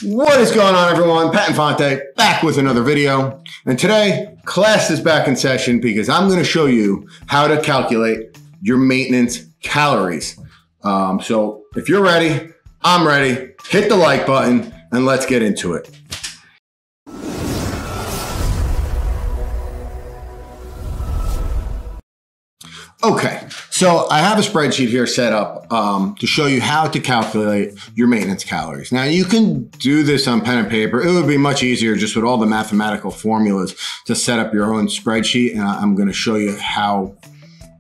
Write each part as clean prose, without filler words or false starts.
What is going on, everyone? Pat Infante back with another video. And today, class is back in session because I'm going to show you how to calculate your maintenance calories. So if you're ready, I'm ready. Hit the like button and let's get into it. Okay, so I have a spreadsheet here set up to show you how to calculate your maintenance calories. Now, you can do this on pen and paper. It would be much easier just with all the mathematical formulas to set up your own spreadsheet. And I'm going to show you how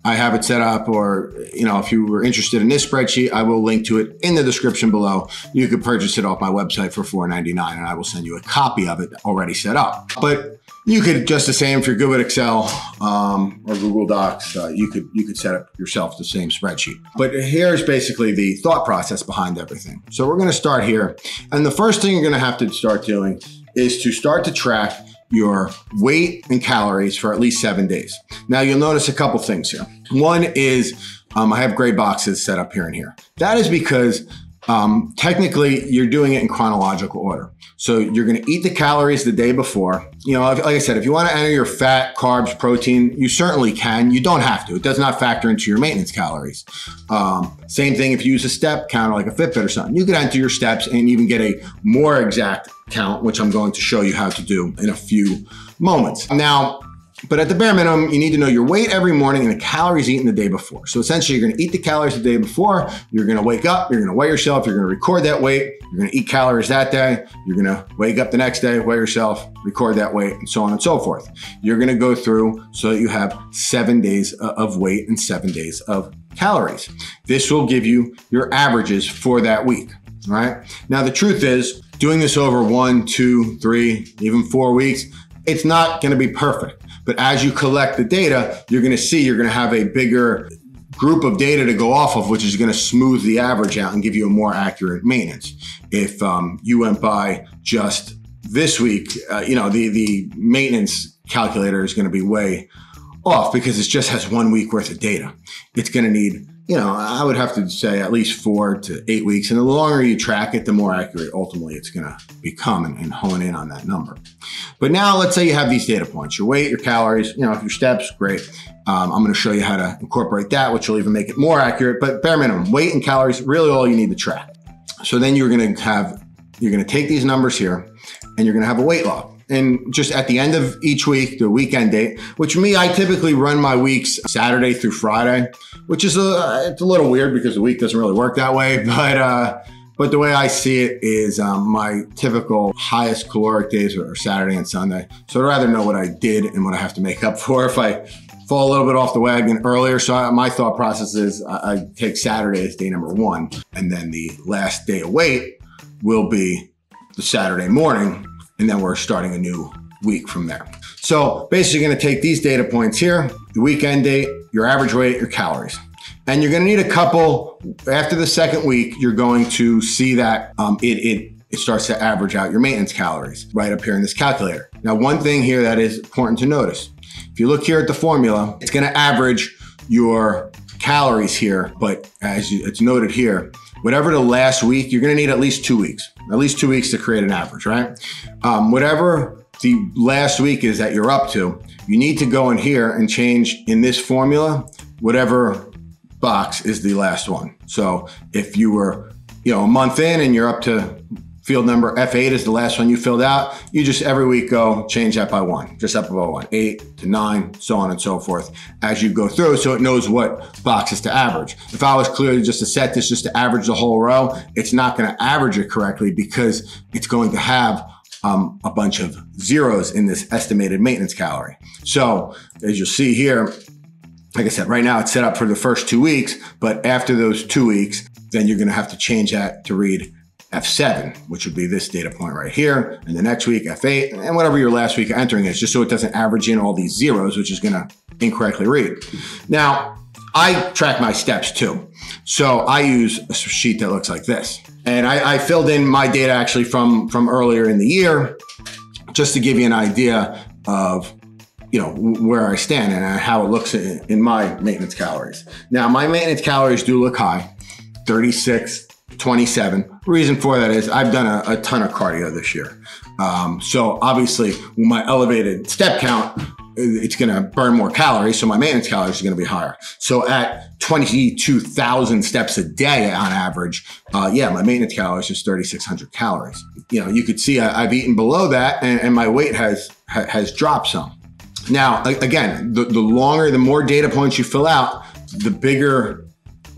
I have it set up, or, if you were interested in this spreadsheet, I will link to it in the description below. You could purchase it off my website for $4.99, and I will send you a copy of it already set up. But you could just the same, if you're good with Excel or Google Docs, you could set up yourself the same spreadsheet. But here's basically the thought process behind everything. So we're going to start here. And the first thing you're going to have to start doing is to start to track your weight and calories for at least 7 days. Now, you'll notice a couple things here. One is I have gray boxes set up here and here. That is because technically you're doing it in chronological order. So you're going to eat the calories the day before. Like I said, if you want to enter your fat, carbs, protein, you certainly can. You don't have to. It does not factor into your maintenance calories. Same thing if you use a step counter like a Fitbit or something. You could enter your steps and even get a more exact count, which I'm going to show you how to do in a few moments. Now, but at the bare minimum, you need to know your weight every morning and the calories eaten the day before. So essentially, you're going to eat the calories the day before. You're going to wake up. You're going to weigh yourself. You're going to record that weight. You're going to eat calories that day. You're going to wake up the next day, weigh yourself, record that weight, and so on and so forth. You're going to go through so that you have 7 days of weight and 7 days of calories. This will give you your averages for that week. All right. Now, the truth is, doing this over 1, 2, 3, even 4 weeks, it's not going to be perfect. But as you collect the data, you're going to see you're going to have a bigger group of data to go off of, which is going to smooth the average out and give you a more accurate maintenance. If you went by just this week, the maintenance calculator is going to be way off because it just has 1 week worth of data. It's going to need, I would have to say at least 4 to 8 weeks. And the longer you track it, the more accurate ultimately it's going to become and hone in on that number. But now let's say you have these data points, your weight, your calories, your steps, great. I'm going to show you how to incorporate that, which will even make it more accurate, but bare minimum, weight and calories, really all you need to track. So then you're going to take these numbers here and you're going to have a weight log. And just at the end of each week, the weekend date, which me, I typically run my weeks Saturday through Friday, which is it's a little weird because the week doesn't really work that way. But the way I see it is my typical highest caloric days are Saturday and Sunday. So I'd rather know what I did and what I have to make up for if I fall a little bit off the wagon earlier. So my thought process is I take Saturday as day number 1, and then the last day of weight will be the Saturday morning. And then we're starting a new week from there. So basically, you're going to take these data points here, the weekend date, your average weight, your calories. And you're going to need a couple, after the second week, you're going to see that it starts to average out your maintenance calories right up here in this calculator. Now, one thing here that is important to notice, if you look here at the formula, it's going to average your calories here, but as it's noted here, whatever the last week, you're going to need at least 2 weeks. At least 2 weeks to create an average, right? Whatever the last week is that you're up to, you need to go in here and change in this formula, whatever box is the last one. So if you were, a month in and you're up to field number F8 is the last one you filled out, you just every week go change that by 1, just up above 1, 8 to 9, so on and so forth as you go through, so it knows what boxes to average. If I was clearly just to set this just to average the whole row, it's not going to average it correctly because it's going to have a bunch of zeros in this estimated maintenance calorie. So as you'll see here, like I said, right now it's set up for the first 2 weeks, but after those 2 weeks, then you're going to have to change that to read F7, which would be this data point right here. And the next week, F8, and whatever your last week entering is, just so it doesn't average in all these zeros, which is going to incorrectly read. Now, I track my steps too. So I use a sheet that looks like this. And I filled in my data actually from earlier in the year, just to give you an idea of where I stand and how it looks in my maintenance calories. Now, my maintenance calories do look high, 36 27. Reason for that is I've done a ton of cardio this year. So obviously with my elevated step count, it's going to burn more calories. So my maintenance calories are going to be higher. So at 22,000 steps a day on average, yeah, my maintenance calories is 3,600 calories. You know, you could see I've eaten below that and my weight has dropped some. Now, again, the longer, the more data points you fill out, the bigger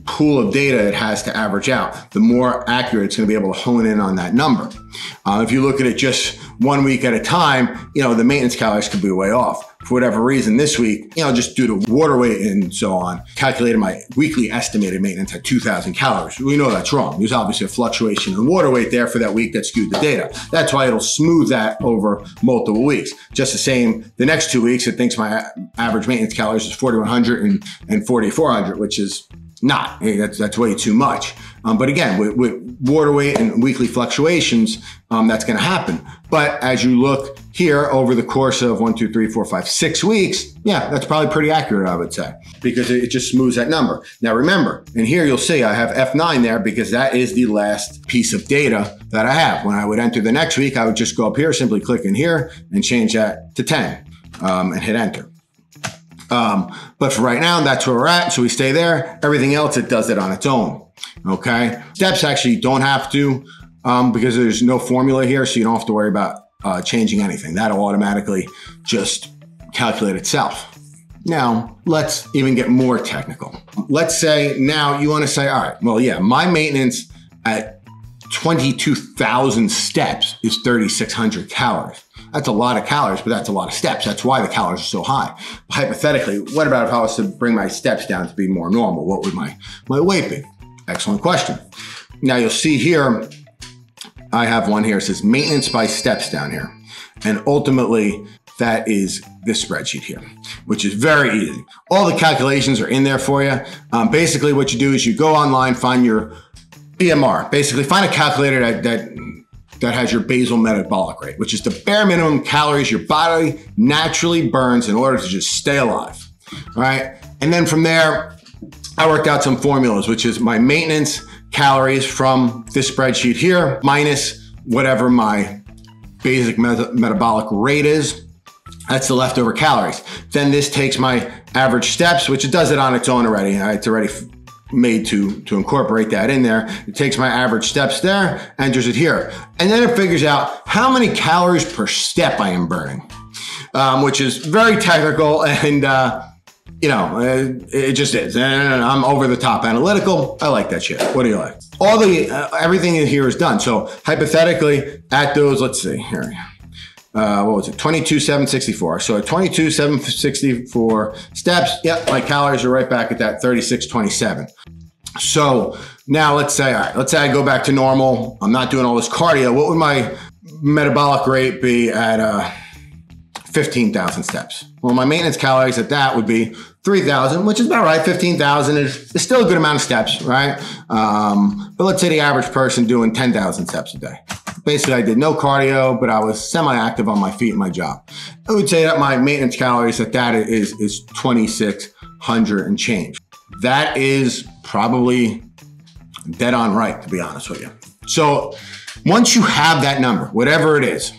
pool of data it has to average out, the more accurate it's going to be able to hone in on that number. If you look at it just 1 week at a time, you know, the maintenance calories could be way off. For whatever reason this week, you know, just due to water weight and so on, calculated my weekly estimated maintenance at 2,000 calories. We know that's wrong. There's obviously a fluctuation in water weight there for that week that skewed the data. That's why it'll smooth that over multiple weeks. Just the same, the next 2 weeks, it thinks my average maintenance calories is 4,100 and 4,400, which is not. That's way too much. But again, with water weight and weekly fluctuations, that's going to happen. But as you look here over the course of 1, 2, 3, 4, 5, 6 weeks, yeah, that's probably pretty accurate, I would say, because it just smooths that number. Now remember, and here you'll see I have F9 there because that is the last piece of data that I have. When I would enter the next week, I would just go up here, simply click in here and change that to 10 and hit enter. But for right now, that's where we're at. So we stay there. Everything else, it does it on its own. Okay. Steps actually don't have to, because there's no formula here. So you don't have to worry about changing anything. That'll automatically just calculate itself. Now, let's even get more technical. Let's say now you want to say, all right, well, yeah, my maintenance at 22,000 steps is 3,600 calories. That's a lot of calories, but that's a lot of steps. That's why the calories are so high. Hypothetically, what about if I was to bring my steps down to be more normal? What would my weight be? Excellent question. Now you'll see here, I have one here. It says maintenance by steps down here. And ultimately, that is this spreadsheet here, which is very easy. All the calculations are in there for you. Basically, what you do is you go online, find your BMR. Basically, find a calculator that has your basal metabolic rate, which is the bare minimum calories your body naturally burns in order to just stay alive. All right. And then from there, I worked out some formulas, which is my maintenance calories from this spreadsheet here, minus whatever my basic metabolic rate is. That's the leftover calories. Then this takes my average steps, which it does it on its own already. It's already made to incorporate that in there. It takes my average steps there, enters it here. And then it figures out how many calories per step I am burning, which is very technical and, you know, it just is. And I'm over the top analytical. I like that shit. What do you like? All the, everything in here is done. So hypothetically at those, let's see here. What was it? 22,764. So at 22,764 steps, yep, my calories are right back at that 3627. So now let's say, all right, let's say I go back to normal. I'm not doing all this cardio. What would my metabolic rate be at 15,000 steps? Well, my maintenance calories at that would be 3,000, which is about right. 15,000 is still a good amount of steps, right? But let's say the average person doing 10,000 steps a day. Basically, I did no cardio, but I was semi-active on my feet in my job. I would say that my maintenance calories at that is 2,600 and change. That is probably dead on right, to be honest with you. So once you have that number, whatever it is,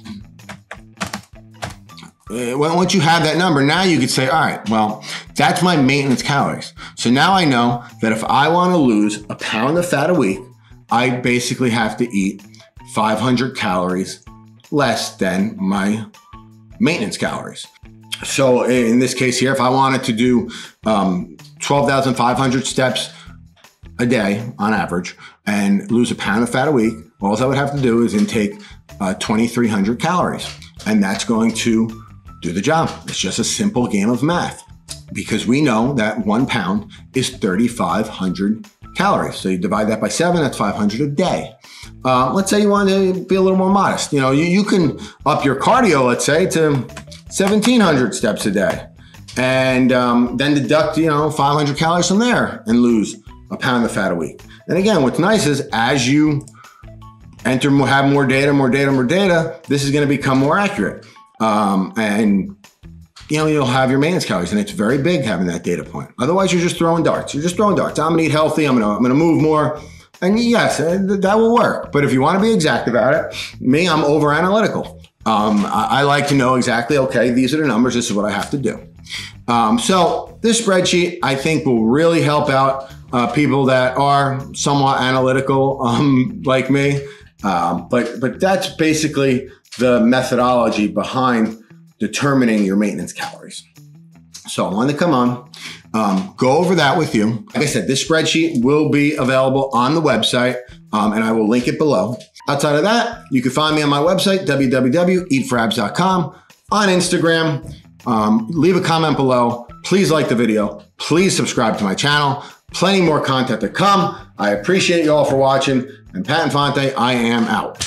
once you have that number, now you could say, all right, well, that's my maintenance calories. So now I know that if I want to lose a pound of fat a week, I basically have to eat 500 calories less than my maintenance calories. So in this case here, if I wanted to do 12,500 steps a day on average and lose a pound of fat a week, all I would have to do is intake 2,300 calories. And that's going to do the job. It's just a simple game of math because we know that 1 pound is 3,500 calories. So you divide that by 7, that's 500 a day. Let's say you want to be a little more modest. You know, you can up your cardio, let's say, to 1,700 steps a day and then deduct, 500 calories from there and lose a pound of fat a week. And again, what's nice is as you have more data, this is going to become more accurate. And you'll have your maintenance calories, and it's very big having that data point. Otherwise, you're just throwing darts. I'm gonna eat healthy. I'm gonna move more. And yes, that will work. But if you want to be exact about it, me, I'm over analytical. I like to know exactly, okay, these are the numbers, this is what I have to do. So this spreadsheet, I think, will really help out people that are somewhat analytical like me. But that's basically the methodology behind determining your maintenance calories. So I wanted to come on, go over that with you. Like I said, this spreadsheet will be available on the website, and I will link it below. Outside of that, you can find me on my website, www.eat4abs.com, on Instagram. Leave a comment below. Please like the video. Please subscribe to my channel. Plenty more content to come. I appreciate you all for watching. And Pat Infante, I am out.